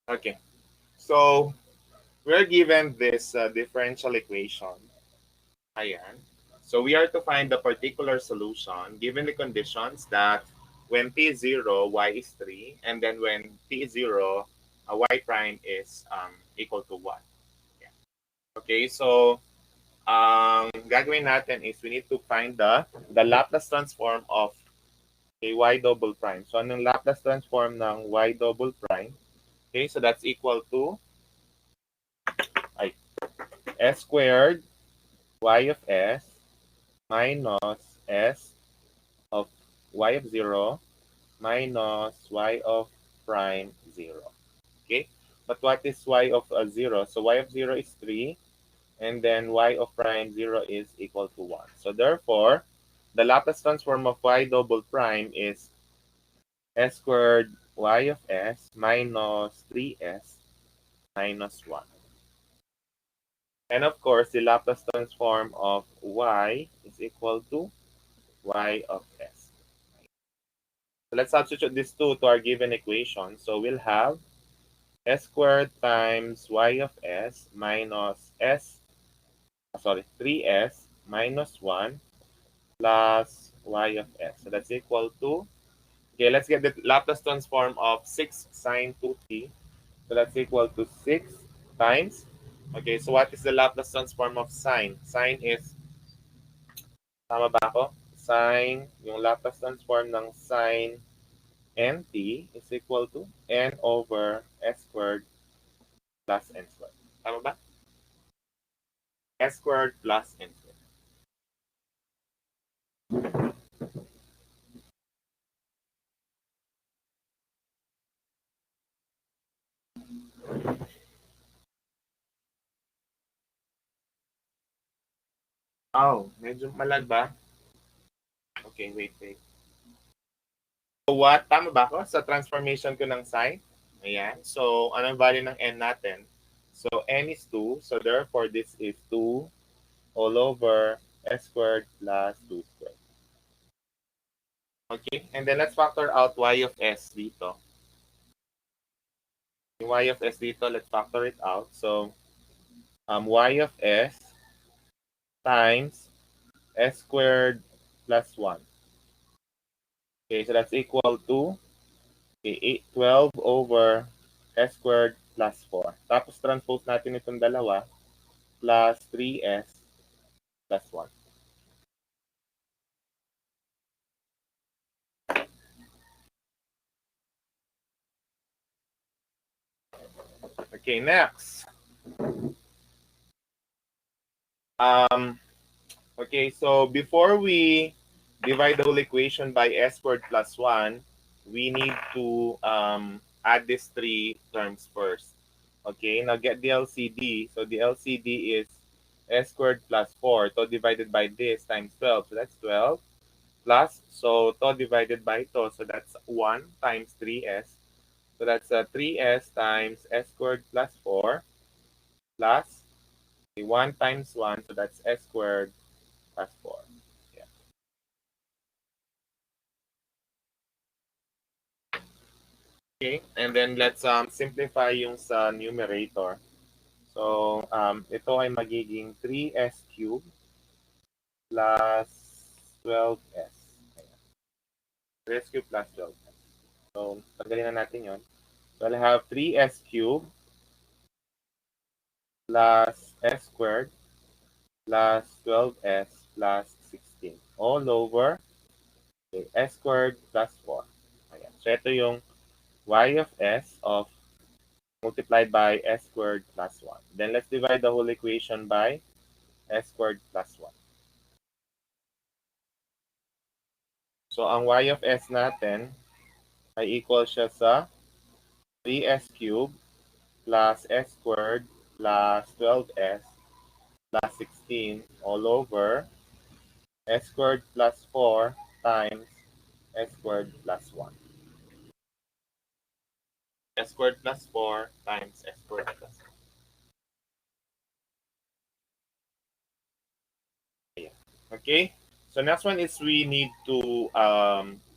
Okay. So, we're given this differential equation. Ayan. So, we are to find the particular solution given the conditions that when t is 0, y is 3, and then when t is 0, y prime is equal to 1. Yeah. Okay, so ang gagawin natin is we need to find the Laplace transform of a y double prime. So, anong Laplace transform ng y double prime? Okay, so that's equal to ay, s squared y of s minus s of y of 0 minus y of prime 0. Okay? But what is y of 0? So y of 0 is 3, and then y of prime 0 is equal to 1. So therefore, the Laplace transform of y double prime is s squared y of s minus 3s minus 1. And of course, the Laplace transform of y is equal to y of s. So let's substitute these two to our given equation. So we'll have s squared times y of s minus 3s minus 1 plus y of s. So that's equal to, okay, let's get the Laplace transform of 6 sine 2t. So that's equal to 6 times, okay, so what is the Laplace transform of sine? Sine is, tama ba ako? Sine, yung Laplace transform ng sine nt is equal to n over s squared plus n squared. Tama ba? S squared plus n squared. Oh, medyo malag ba? Okay, wait. So what? Tama ba ako sa transformation ko ng sine? Ayan. So, anong value ng n natin? So, n is 2. So, therefore, this is 2 all over s squared plus 2 squared. Okay? And then, let's factor out y of s dito. Yung y of s dito, let's factor it out. So, y of s times s squared plus 1. Okay, so that's equal to 12 over s squared plus 4. Tapos transpose natin itong dalawa plus 3s plus 1. Okay, next. Okay, so before we divide the whole equation by s squared plus 1, we need to add these three terms first. Okay, now get the LCD. So the LCD is s squared plus 4. To divided by this times 12. So that's 12 plus. So to divided by to. So that's 1 times 3s. So that's 3s times s squared plus 4 plus 1 times 1. So that's s squared plus 4. Yeah. Okay, and then let's simplify yung sa numerator. So, ito ay magiging 3s cubed plus 12s. Ayan. 3s cubed plus 12s. So, tanggalin na natin yon. So, I'll have 3s cubed plus s squared plus 12s plus 16 all over s squared plus 4. Ayan. So, ito yung y of s of multiplied by s squared plus 1. Then let's divide the whole equation by s squared plus 1. So ang y of s natin ay equal siya sa 3s cubed plus s squared plus 12s plus 16 all over s squared plus 4 times s squared plus 1. S squared plus 4 times s squared plus 1. Okay? So next one is we need to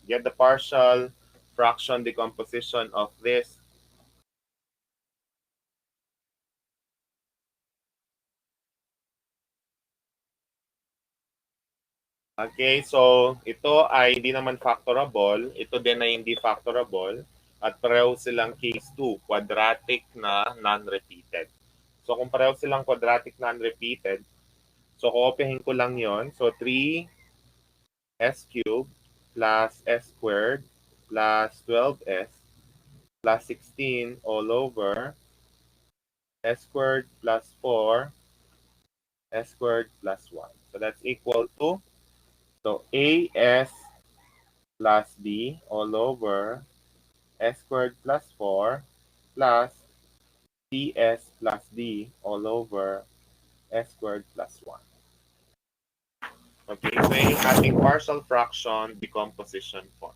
get the partial fraction decomposition of this Okay, so ito ay hindi naman factorable. Ito din ay hindi factorable. At pareho silang case 2, quadratic na non-repeated. So kung pareho silang quadratic non-repeated, so kopyahin ko lang yon. So 3s cubed plus s squared plus 12s plus 16 all over s squared plus 4 s squared plus 1. So that's equal to, so as plus b all over s squared plus 4 plus cs plus d all over s squared plus 1. Okay, so yung ating partial fraction decomposition form.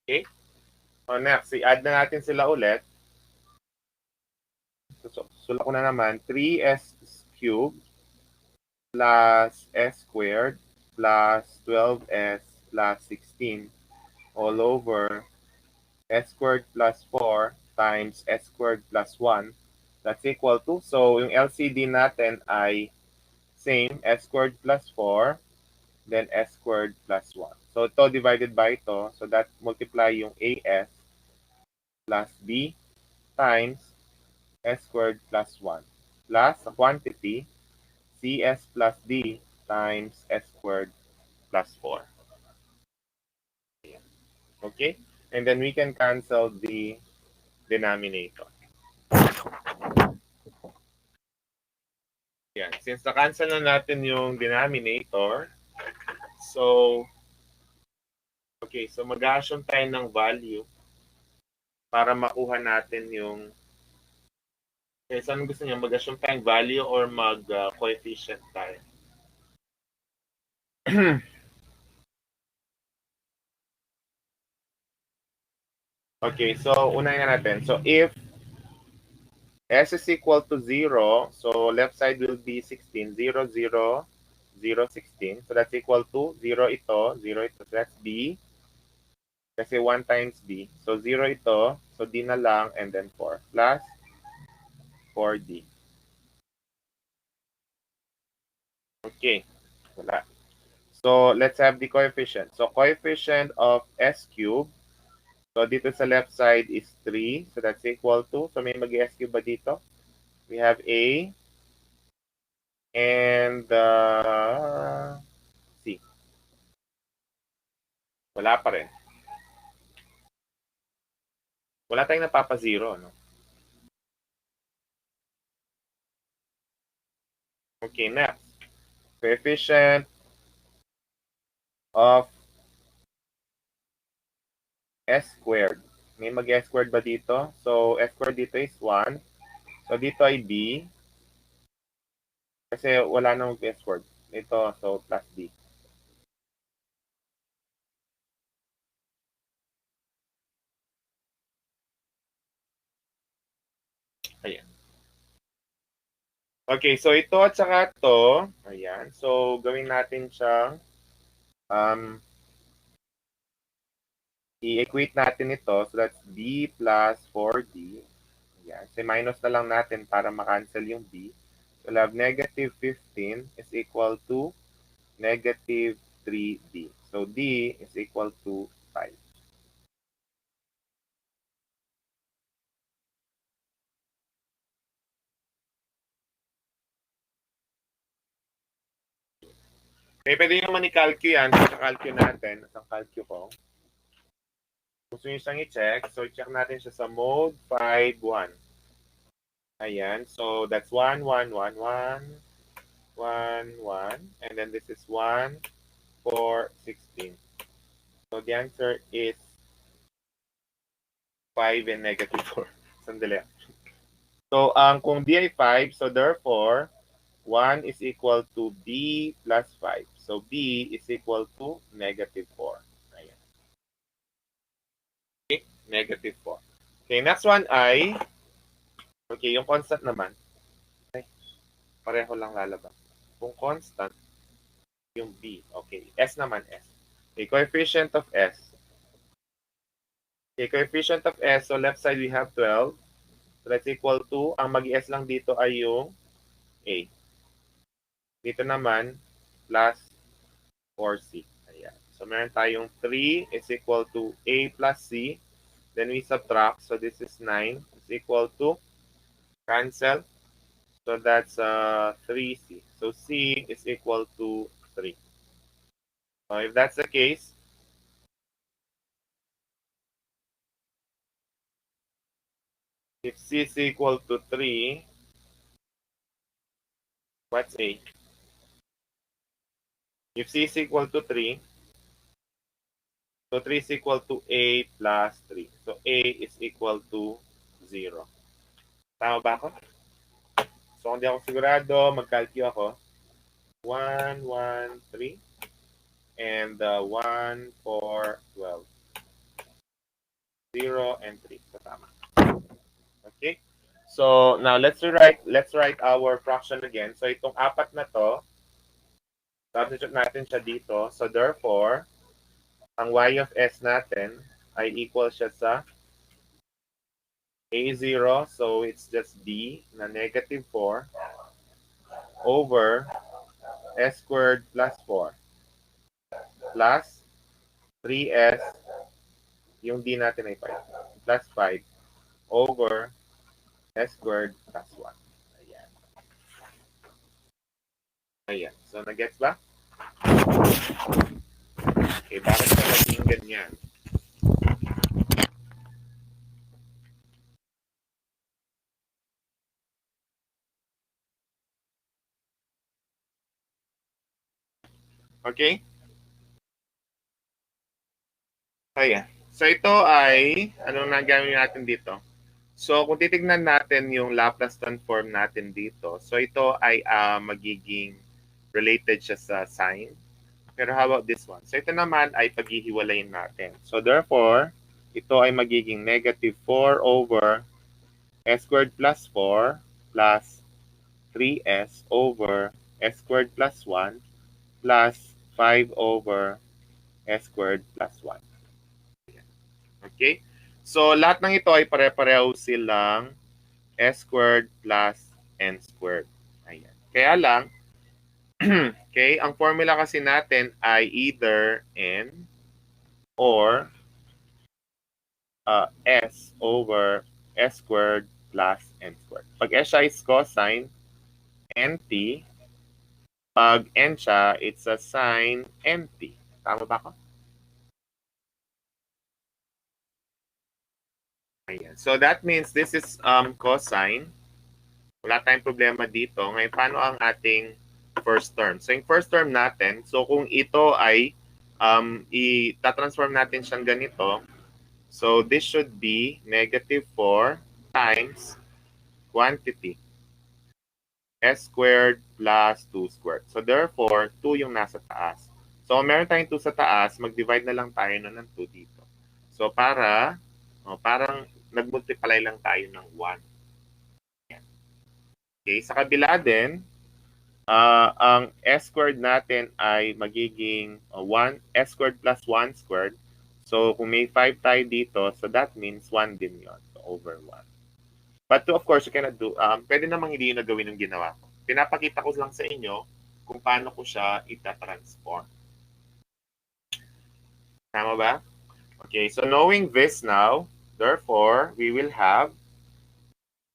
Okay? So next, i-add na natin sila ulit. So, sulat ko na naman, 3s cubed plus s squared plus 12s plus 16 all over s squared plus 4 times s squared plus 1. That's equal to, so yung LCD natin ay same, s squared plus 4, then s squared plus 1. So ito divided by ito, so that multiply yung as plus b times s squared plus 1 plus the quantity cs plus d times s squared plus 4. Okay? And then we can cancel the denominator. Yan. Since na-cancel na natin yung denominator, so, okay, so mag-assume tayo ng value para makuha natin yung, okay, saan gusto niyo? Mag-assume tayong value or mag-coefficient tayo? Okay, so unahin na natin. So if s is equal to 0, so left side will be 16, 0, 0, 0, 16. So that's equal to 0 ito, 0 ito. So that's b. Kasi 1 times b. So 0 ito, so d na lang, and then 4. Plus 4d. Okay, wala. So let's have the coefficient. So coefficient of s cubed. So dito sa left side is 3. So that's equal to, so may mag-s cube ba dito? We have a and c. Wala pa rin. Wala tayong napapa-zero, no? Okay, next. Coefficient of s squared. May mag-s squared ba dito? So, s squared dito is 1. So, dito ay b. Kasi wala nang s squared. Ito, so, plus d. Ayan. Okay, so ito at saka ito. Ayan. So, gawin natin siyang i-equate natin ito. So, that's b plus 4d. Ayan. So, minus na lang natin para makancel yung b. So, we'll have negative 15 is equal to negative 3d. So, d is equal to 5. Okay, pwede nyo naman i-calcu yan. So, calcu natin. Ang calcu ko. Gusto nyo siyang i-check. So, check natin siya sa mode 5.1. Ayan. So, that's 1, 1, 1, 1, 1, 1. And then this is 1, 4, 16. So, the answer is 5 and negative 4. Sandali. So, kung d ay 5, so therefore, 1 is equal to b plus 5. So, b is equal to negative 4. Ayan. Okay, negative 4. Okay, next one ay, okay, yung constant naman. Ay, pareho lang lalabas. Kung constant, yung b. Okay, s naman, s. Okay, coefficient of s. Okay, coefficient of s, so left side we have 12. So that's equal to, ang mag-s lang dito ay yung a. Dito naman, plus 4c. Ayan. So meron tayong 3 is equal to a plus c. Then we subtract. So this is 9 is equal to cancel. So that's 3c. So c is equal to 3. So if that's the case, if c is equal to 3, what's a? If c is equal to 3, so 3 is equal to a plus 3. So a is equal to 0. Tama ba ako? So kung di ako sigurado, mag-calculate ako. 1, 1, 3. And 1, 4, 12. 0 and 3. So tama. Okay? So now let's write our fraction again. So itong apat na to, substitute natin siya dito. So therefore, ang y of s natin ay equal siya sa a0. So it's just b na negative 4 over s squared plus 4 plus 3s, yung d natin ay 5, plus 5 over s squared plus 1. Ayan. Ayan. So nag-gets ba? Okay, bakit ka naging ganyan? Okay? Ayan. So ito ay, anong nagamit natin dito? So kung titignan natin yung Laplace transform natin dito, so ito ay magiging related siya sa sign. Pero how about this one? So ito naman ay paghihiwalayin natin. So therefore, ito ay magiging negative 4 over s squared plus 4 plus 3s over s squared plus 1 plus 5 over s squared plus 1. Okay? So lahat ng ito ay pare-pareho silang s squared plus n squared. Ayan. Kaya lang, okay, ang formula kasi natin ay either n or s over s squared plus n squared. Pag s siya is cosine nt, pag n siya, it's a sine nt. Tama ba ako? Ayan. So that means this is cosine. Wala tayong problema dito. Ngayon, paano ang ating first term? So yung first term natin, so kung ito ay i-transform natin siyang ganito, so this should be negative 4 times quantity s squared plus 2 squared. So therefore, 2 yung nasa taas. So kung meron tayong 2 sa taas, mag-divide na lang tayo ng 2 dito. So parang nag-multiply lang tayo ng 1. Okay, sa kabila din, ang s squared natin ay magiging 1 s squared plus 1 squared. So kung may 5 tayo dito, so that means 1 din yon. So over 1. But of course, you cannot do, pwede namang hindi yun na gawin yung ginawa ko. Pinapakita ko lang sa inyo kung paano ko siya ita-transform. Tama ba? Okay, so knowing this now, therefore, we will have,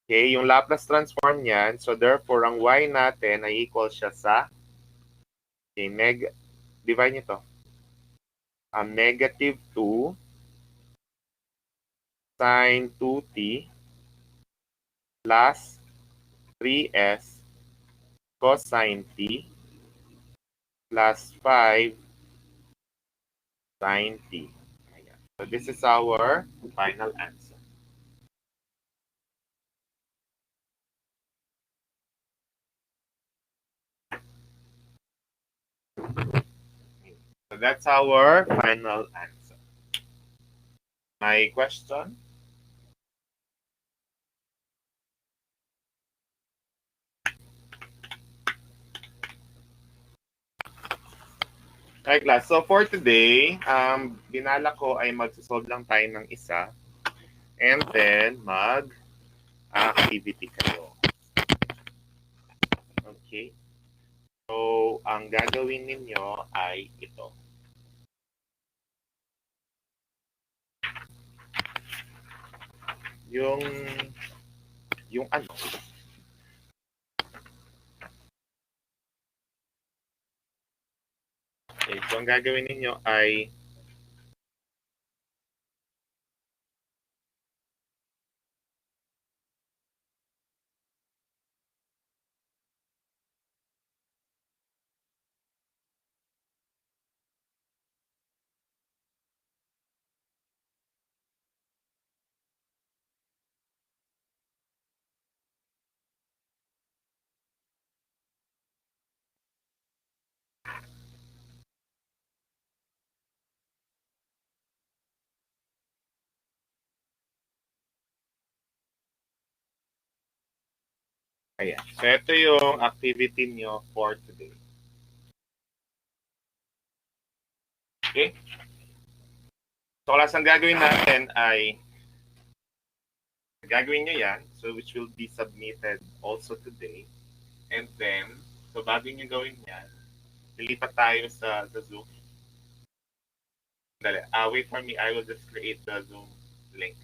okay, yung Laplace transform niyan, so therefore, ang y natin ay equal siya sa, okay, divide nyo to, negative 2 sine 2t plus 3s cosine t plus 5 sine t. Ayan. So this is our final answer. So that's our final answer. My question? Okay, class. So for today, binala ko ay magsosolve lang tayo ng isa. And then activity kayo. Okay? So, ang gagawin ninyo ay ito. Yung ano. Okay, so ang gagawin ninyo ay ayan. So, ito yung activity nyo for today. Okay? So, class, ang gagawin natin ay gagawin nyo yan, so which will be submitted also today. And then, so bago nyo gawin yan, lilipat tayo sa Zoom. Dali. Wait for me, I will just create the Zoom link.